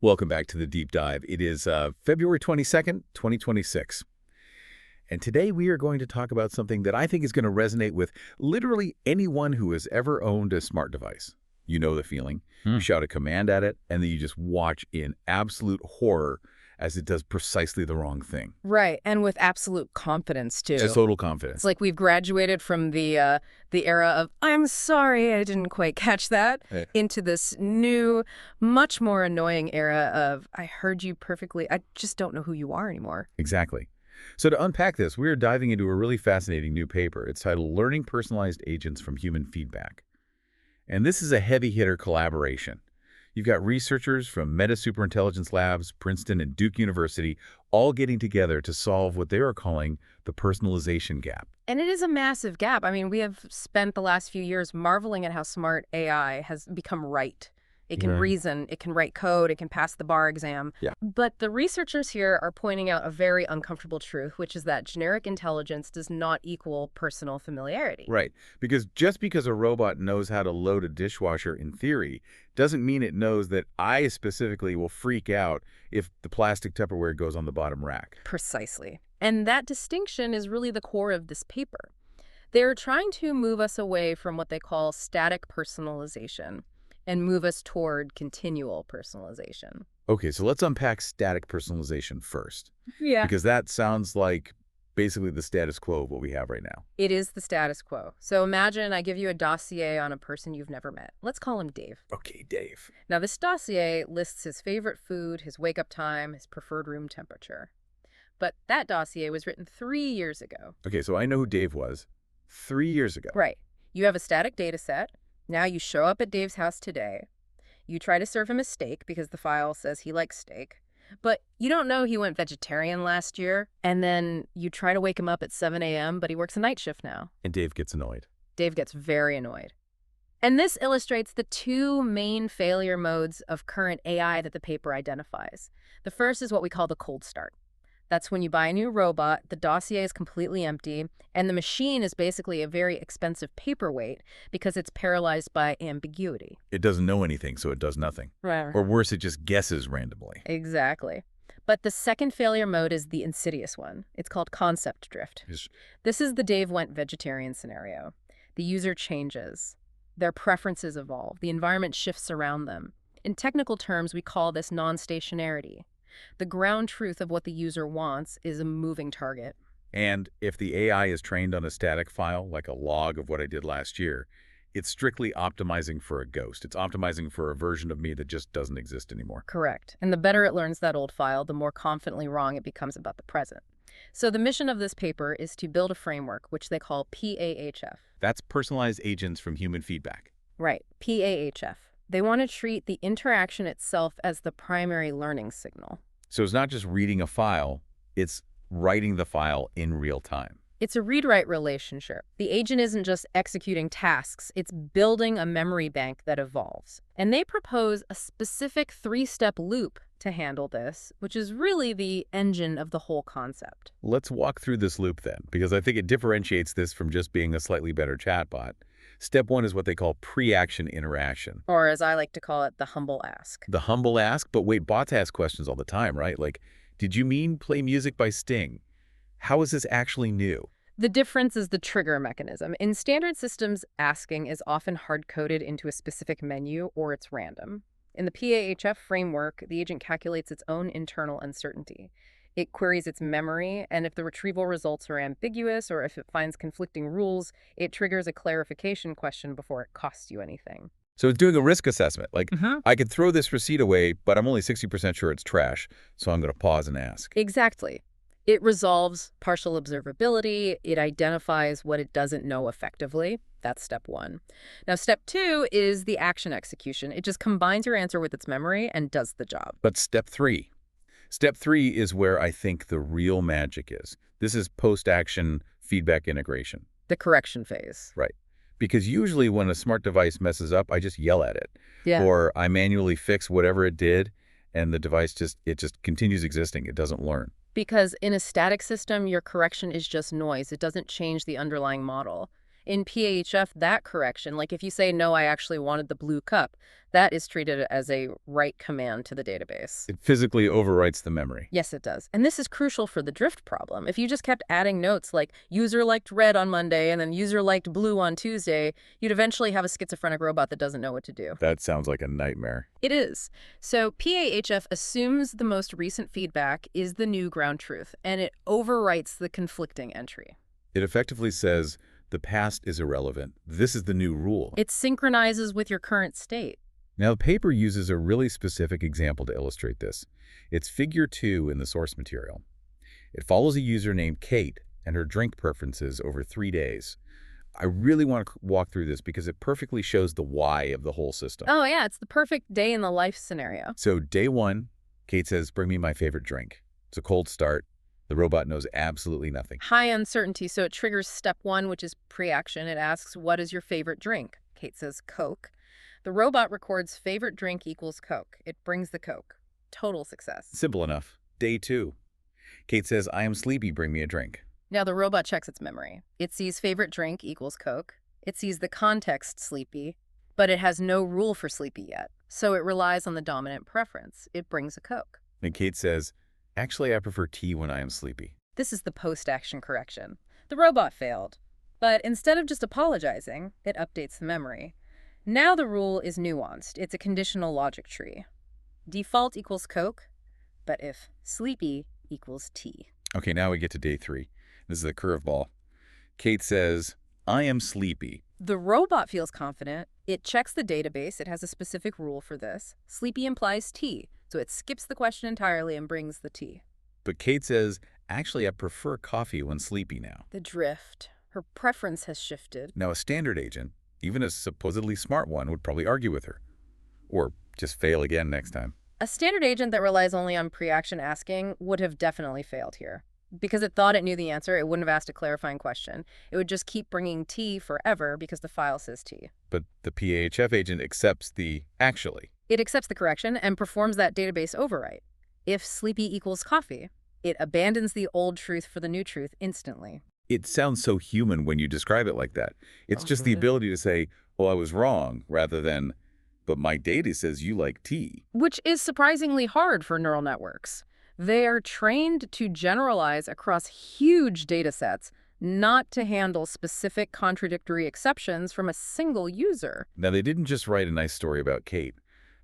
Welcome back to the Deep Dive. It is February 22nd, 2026. And today we are going to talk about something that I think is going to resonate with literally anyone who has ever owned a smart device. You know the feeling. You shout a command at it, and then you just watch in absolute horror as it does precisely the wrong thing. Right, and with absolute confidence, too. Just total confidence. It's like we've graduated from the era of, I'm sorry, I didn't quite catch that, into this new, much more annoying era of, I heard you perfectly, I just don't know who you are anymore. Exactly. So to unpack this, we are diving into a really fascinating new paper. It's titled Learning Personalized Agents from Human Feedback. And this is a heavy-hitter collaboration. You've got researchers from Meta Superintelligence Labs, Princeton, and Duke University all getting together to solve what they are calling the personalization gap. And it is a massive gap. I mean, we have spent the last few years marveling at how smart AI has become right. It can reason, it can write code, it can pass the bar exam. But the researchers here are pointing out a very uncomfortable truth, which is that generic intelligence does not equal personal familiarity. Right. Because just because a robot knows how to load a dishwasher in theory doesn't mean it knows that I specifically will freak out if the plastic Tupperware goes on the bottom rack. Precisely. And that distinction is really the core of this paper. They're trying to move us away from what they call static personalization and move us toward continual personalization. Okay, so let's unpack static personalization first. Yeah. Because that sounds like basically the status quo of what we have right now. It is the status quo. So imagine I give you a dossier on a person you've never met. Let's call him Dave. Okay, Dave. Now, this dossier lists his favorite food, his wake-up time, his preferred room temperature. But that dossier was written 3 years ago. Okay, so I know who Dave was 3 years ago. Right. You have a static data set. Now you show up at Dave's house today. You try to serve him a steak because the file says he likes steak. But you don't know he went vegetarian last year. And then you try to wake him up at 7 a.m., but he works a night shift now. And Dave gets annoyed. Dave gets very annoyed. And this illustrates the two main failure modes of current AI that the paper identifies. The first is what we call the cold start. That's when you buy a new robot, the dossier is completely empty, and the machine is basically a very expensive paperweight because it's paralyzed by ambiguity. It doesn't know anything, so it does nothing. Right. Or worse, it just guesses randomly. Exactly. But the second failure mode is the insidious one. It's called concept drift. This is the Dave went vegetarian scenario. The user changes. Their preferences evolve. The environment shifts around them. In technical terms, we call this non-stationarity. The ground truth of what the user wants is a moving target. And if the AI is trained on a static file, like a log of what I did last year, it's strictly optimizing for a ghost. It's optimizing for a version of me that just doesn't exist anymore. Correct. And the better it learns that old file, the more confidently wrong it becomes about the present. So the mission of this paper is to build a framework, which they call PAHF. That's personalized agents from human feedback. Right, PAHF. They want to treat the interaction itself as the primary learning signal. So it's not just reading a file, it's writing the file in real time. It's a read-write relationship. The agent isn't just executing tasks, it's building a memory bank that evolves. And they propose a specific 3-step loop to handle this, which is really the engine of the whole concept. Let's walk through this loop then, because I think it differentiates this from just being a slightly better chatbot. Step 1 is what they call pre-action interaction. Or as I like to call it, the humble ask. The humble ask? But wait, bots ask questions all the time, right? Like, did you mean play music by Sting? How is this actually new? The difference is the trigger mechanism. In standard systems, asking is often hard-coded into a specific menu or it's random. In the PAHF framework, the agent calculates its own internal uncertainty. It queries its memory, and if the retrieval results are ambiguous or if it finds conflicting rules, it triggers a clarification question before it costs you anything. So it's doing a risk assessment. Like, I could throw this receipt away, but I'm only 60% sure it's trash, so I'm going to pause and ask. Exactly. It resolves partial observability. It identifies what it doesn't know effectively. That's step 1. Now, step 2 is the action execution. It just combines your answer with its memory and does the job. But step 3. Step 3 is where I think the real magic is. This is post-action feedback integration. The correction phase. Right. Because usually when a smart device messes up, I just yell at it. Or I manually fix whatever it did, and the device just continues existing. It doesn't learn. Because in a static system, your correction is just noise. It doesn't change the underlying model. In PAHF, that correction, like if you say, no, I actually wanted the blue cup, that is treated as a write command to the database. It physically overwrites the memory. Yes, it does. And this is crucial for the drift problem. If you just kept adding notes like user liked red on Monday and then user liked blue on Tuesday, you'd eventually have a schizophrenic robot that doesn't know what to do. That sounds like a nightmare. It is. So PAHF assumes the most recent feedback is the new ground truth, and it overwrites the conflicting entry. It effectively says the past is irrelevant. This is the new rule. It synchronizes with your current state. Now, the paper uses a really specific example to illustrate this. It's figure 2 in the source material. It follows a user named Kate and her drink preferences over 3 days. I really want to walk through this because it perfectly shows the why of the whole system. Oh, yeah, it's the perfect day in the life scenario. So day 1, Kate says, bring me my favorite drink. It's a cold start. The robot knows absolutely nothing. High uncertainty, so it triggers step 1, which is pre-action. It asks, what is your favorite drink? Kate says, Coke. The robot records favorite drink equals Coke. It brings the Coke. Total success. Simple enough. Day 2. Kate says, I am sleepy, bring me a drink. Now the robot checks its memory. It sees favorite drink equals Coke. It sees the context sleepy, but it has no rule for sleepy yet. So it relies on the dominant preference. It brings a Coke. And Kate says, actually, I prefer tea when I am sleepy. This is the post-action correction. The robot failed. But instead of just apologizing, it updates the memory. Now the rule is nuanced. It's a conditional logic tree. Default equals Coke, but if sleepy equals tea. Okay, now we get to day 3. This is a curveball. Kate says, I am sleepy. The robot feels confident. It checks the database. It has a specific rule for this. Sleepy implies tea, so it skips the question entirely and brings the tea. But Kate says, actually, I prefer coffee when sleepy now. The drift. Her preference has shifted. Now, a standard agent, even a supposedly smart one, would probably argue with her. Or just fail again next time. A standard agent that relies only on pre-action asking would have definitely failed here. Because it thought it knew the answer, it wouldn't have asked a clarifying question. It would just keep bringing tea forever because the file says tea. But the PAHF agent accepts the actually. It accepts the correction and performs that database overwrite. If sleepy equals coffee, it abandons the old truth for the new truth instantly. It sounds so human when you describe it like that. It's just the ability to say, well, I was wrong, rather than, but my data says you like tea. Which is surprisingly hard for neural networks. They are trained to generalize across huge data sets, not to handle specific contradictory exceptions from a single user. Now, they didn't just write a nice story about Kate.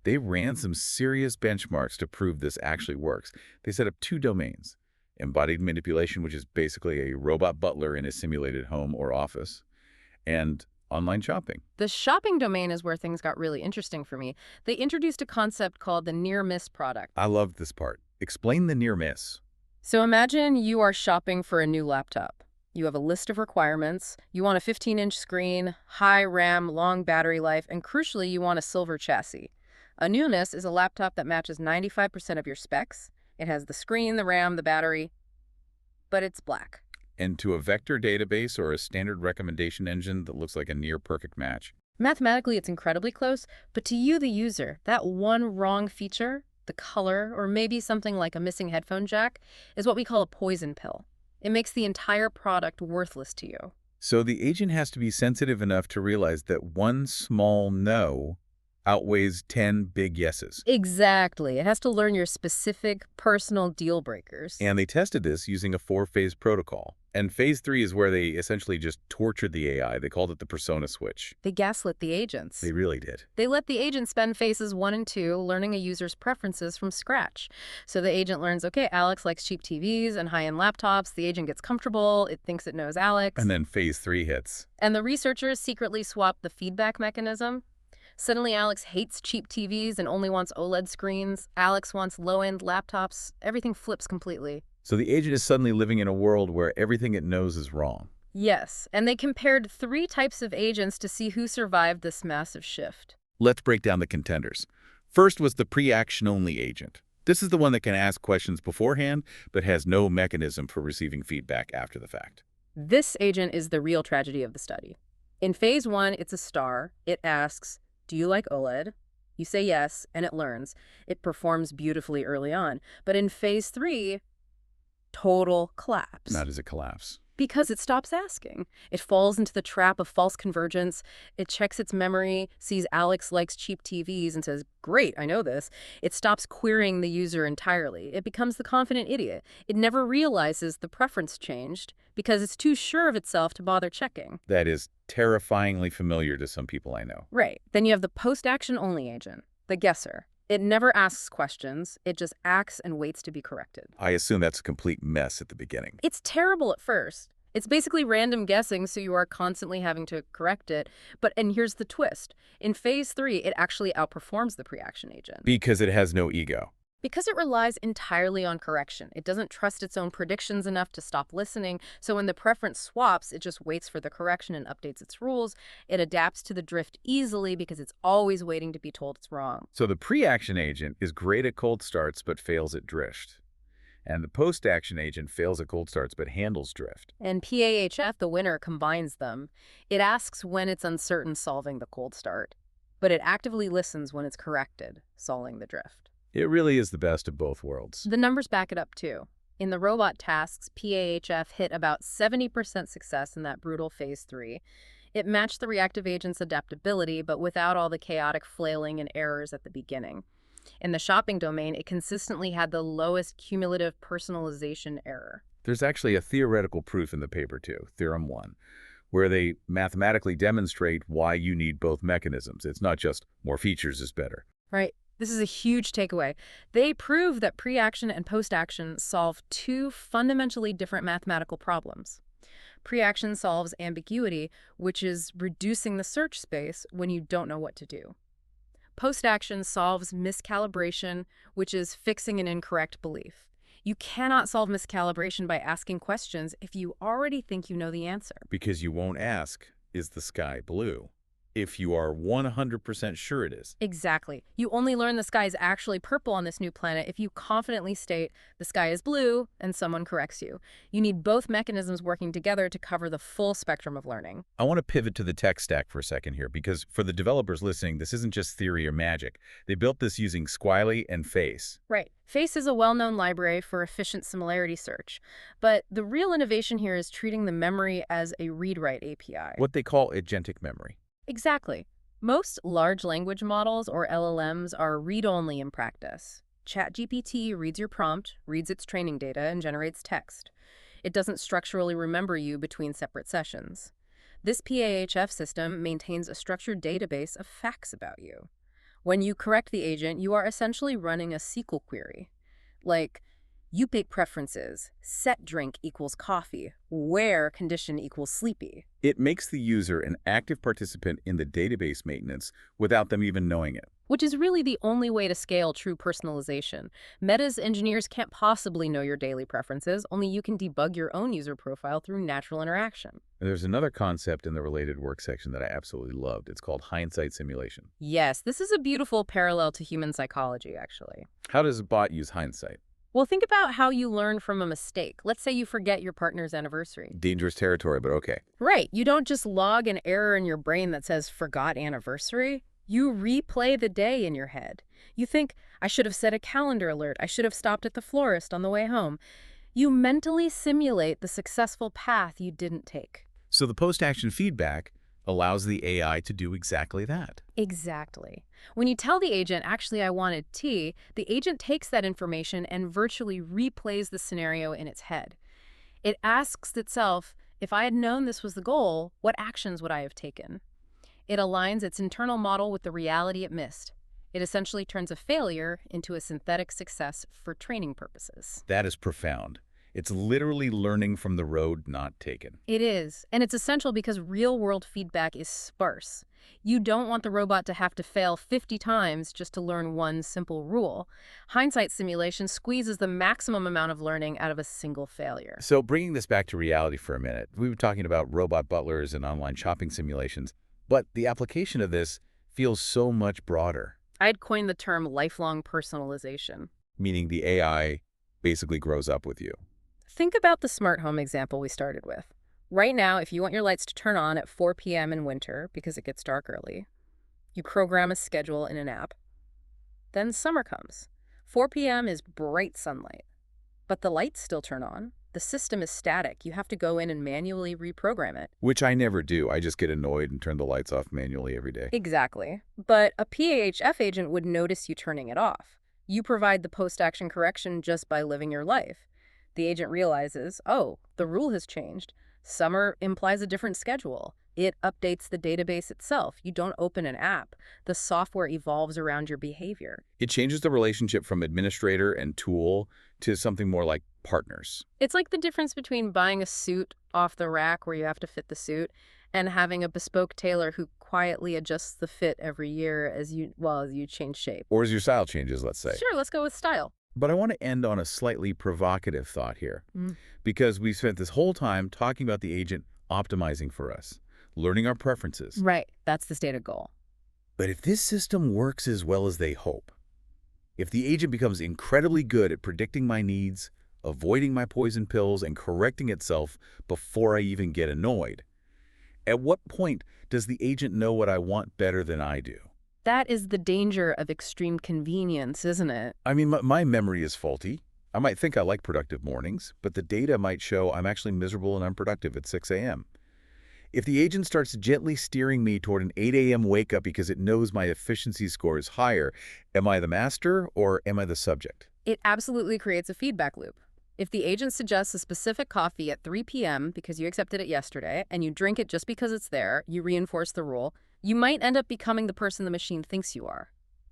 They ran some serious benchmarks to prove this actually works. They set up 2 domains. Embodied manipulation, which is basically a robot butler in a simulated home or office, and online shopping. The shopping domain is where things got really interesting for me. They introduced a concept called the near-miss product. I loved this part. Explain the near miss. So imagine you are shopping for a new laptop. You have a list of requirements. You want a 15-inch screen, high RAM, long battery life, and crucially, you want a silver chassis. A near miss is a laptop that matches 95% of your specs. It has the screen, the RAM, the battery, but it's black. And to a vector database or a standard recommendation engine that looks like a near-perfect match. Mathematically, it's incredibly close, but to you, the user, that one wrong feature, the color, or maybe something like a missing headphone jack, is what we call a poison pill. It makes the entire product worthless to you. So the agent has to be sensitive enough to realize that one small no outweighs 10 big yeses. Exactly. It has to learn your specific personal deal breakers. And they tested this using a 4-phase protocol. And phase 3 is where they essentially just tortured the AI. They called it the persona switch. They gaslit the agents. They really did. They let the agent spend phases 1 and 2 learning a user's preferences from scratch. So the agent learns, okay, Alex likes cheap TVs and high-end laptops. The agent gets comfortable. It thinks it knows Alex. And then phase 3 hits. And the researchers secretly swap the feedback mechanism. Suddenly, Alex hates cheap TVs and only wants OLED screens. Alex wants low-end laptops. Everything flips completely. So the agent is suddenly living in a world where everything it knows is wrong. Yes, and they compared 3 types of agents to see who survived this massive shift. Let's break down the contenders. First was the pre-action-only agent. This is the one that can ask questions beforehand, but has no mechanism for receiving feedback after the fact. This agent is the real tragedy of the study. In phase 1, it's a star. It asks, do you like OLED? You say yes, and it learns. It performs beautifully early on. But in phase 3, total collapse. Not as a collapse. Because it stops asking. It falls into the trap of false convergence. It checks its memory, sees Alex likes cheap TVs, and says, "Great, I know this." It stops querying the user entirely. It becomes the confident idiot. It never realizes the preference changed because it's too sure of itself to bother checking. That is terrifyingly familiar to some people I know. Right. Then you have the post-action only agent, the guesser. It never asks questions. It just acts and waits to be corrected. I assume that's a complete mess at the beginning. It's terrible at first. It's basically random guessing, so you are constantly having to correct it. And here's the twist. In phase 3, it actually outperforms the pre-action agent. Because it has no ego. Because it relies entirely on correction. It doesn't trust its own predictions enough to stop listening, so when the preference swaps, it just waits for the correction and updates its rules. It adapts to the drift easily because it's always waiting to be told it's wrong. So the pre-action agent is great at cold starts but fails at drift. And the post-action agent fails at cold starts but handles drift. And PAHF, the winner, combines them. It asks when it's uncertain, solving the cold start, but it actively listens when it's corrected, solving the drift. It really is the best of both worlds. The numbers back it up, too. In the robot tasks, PAHF hit about 70% success in that brutal phase 3. It matched the reactive agent's adaptability, but without all the chaotic flailing and errors at the beginning. In the shopping domain, it consistently had the lowest cumulative personalization error. There's actually a theoretical proof in the paper, too, Theorem 1, where they mathematically demonstrate why you need both mechanisms. It's not just more features is better. Right. This is a huge takeaway. They prove that pre-action and post-action solve two fundamentally different mathematical problems. Pre-action solves ambiguity, which is reducing the search space when you don't know what to do. Post-action solves miscalibration, which is fixing an incorrect belief. You cannot solve miscalibration by asking questions if you already think you know the answer. Because you won't ask, is the sky blue? If you are 100% sure it is. Exactly. You only learn the sky is actually purple on this new planet if you confidently state the sky is blue and someone corrects you. You need both mechanisms working together to cover the full spectrum of learning. I want to pivot to the tech stack for a second here, because for the developers listening, this isn't just theory or magic. They built this using Squiley and Face. Right. Face is a well-known library for efficient similarity search, but the real innovation here is treating the memory as a read-write API. What they call agentic memory. Exactly. Most large language models, or LLMs, are read-only in practice. ChatGPT reads your prompt, reads its training data, and generates text. It doesn't structurally remember you between separate sessions. This PAHF system maintains a structured database of facts about you. When you correct the agent, you are essentially running a SQL query. Like, you pick preferences, set drink equals coffee, where condition equals sleepy. It makes the user an active participant in the database maintenance without them even knowing it. Which is really the only way to scale true personalization. Meta's engineers can't possibly know your daily preferences, only you can debug your own user profile through natural interaction. And there's another concept in the related work section that I absolutely loved. It's called hindsight simulation. Yes, this is a beautiful parallel to human psychology, actually. How does a bot use hindsight? Well, think about how you learn from a mistake. Let's say you forget your partner's anniversary. Dangerous territory, but okay. Right. You don't just log an error in your brain that says forgot anniversary. You replay the day in your head. You think, I should have set a calendar alert. I should have stopped at the florist on the way home. You mentally simulate the successful path you didn't take. So the post-action feedback allows the AI to do exactly that. Exactly. When you tell the agent, actually, I wanted tea, the agent takes that information and virtually replays the scenario in its head. It asks itself, if I had known this was the goal, what actions would I have taken? It aligns its internal model with the reality it missed. It essentially turns a failure into a synthetic success for training purposes. That is profound. It's literally learning from the road not taken. It is, and it's essential because real-world feedback is sparse. You don't want the robot to have to fail 50 times just to learn one simple rule. Hindsight simulation squeezes the maximum amount of learning out of a single failure. So bringing this back to reality for a minute, we were talking about robot butlers and online shopping simulations, but the application of this feels so much broader. I'd coined the term lifelong personalization. Meaning the AI basically grows up with you. Think about the smart home example we started with. Right now, if you want your lights to turn on at 4 p.m. in winter because it gets dark early, you program a schedule in an app. Then summer comes. 4 p.m. is bright sunlight, but the lights still turn on. The system is static. You have to go in and manually reprogram it. Which I never do. I just get annoyed and turn the lights off manually every day. Exactly. But a PAHF agent would notice you turning it off. You provide the post-action correction just by living your life. The agent realizes, oh, the rule has changed. Summer implies a different schedule. It updates the database itself. You don't open an app. The software evolves around your behavior. It changes the relationship from administrator and tool to something more like partners. It's like the difference between buying a suit off the rack where you have to fit the suit and having a bespoke tailor who quietly adjusts the fit every year as you change shape. Or as your style changes, let's say. Sure, let's go with style. But I want to end on a slightly provocative thought here, because we spent this whole time talking about the agent optimizing for us, learning our preferences. Right, that's the stated goal. But if this system works as well as they hope, if the agent becomes incredibly good at predicting my needs, avoiding my poison pills, and correcting itself before I even get annoyed, at what point does the agent know what I want better than I do? That is the danger of extreme convenience, isn't it? I mean, my memory is faulty. I might think I like productive mornings, but the data might show I'm actually miserable and unproductive at 6 a.m. If the agent starts gently steering me toward an 8 a.m. wake-up because it knows my efficiency score is higher, am I the master or am I the subject? It absolutely creates a feedback loop. If the agent suggests a specific coffee at 3 p.m. because you accepted it yesterday, and you drink it just because it's there, you reinforce the rule, you might end up becoming the person the machine thinks you are.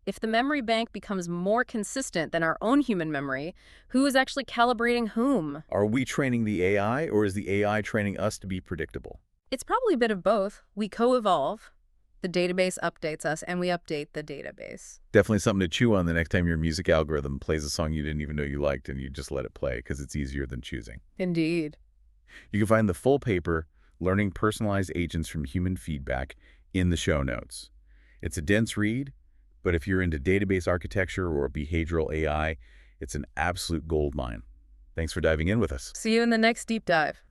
If the memory bank becomes more consistent than our own human memory, who is actually calibrating whom? Are we training the AI, or is the AI training us to be predictable? It's probably a bit of both. We co-evolve. The database updates us, and we update the database. Definitely something to chew on the next time your music algorithm plays a song you didn't even know you liked and you just let it play because it's easier than choosing. Indeed. You can find the full paper, Learning Personalized Agents from Human Feedback, in the show notes. It's a dense read, but if you're into database architecture or behavioral AI, it's an absolute goldmine. Thanks for diving in with us. See you in the next deep dive.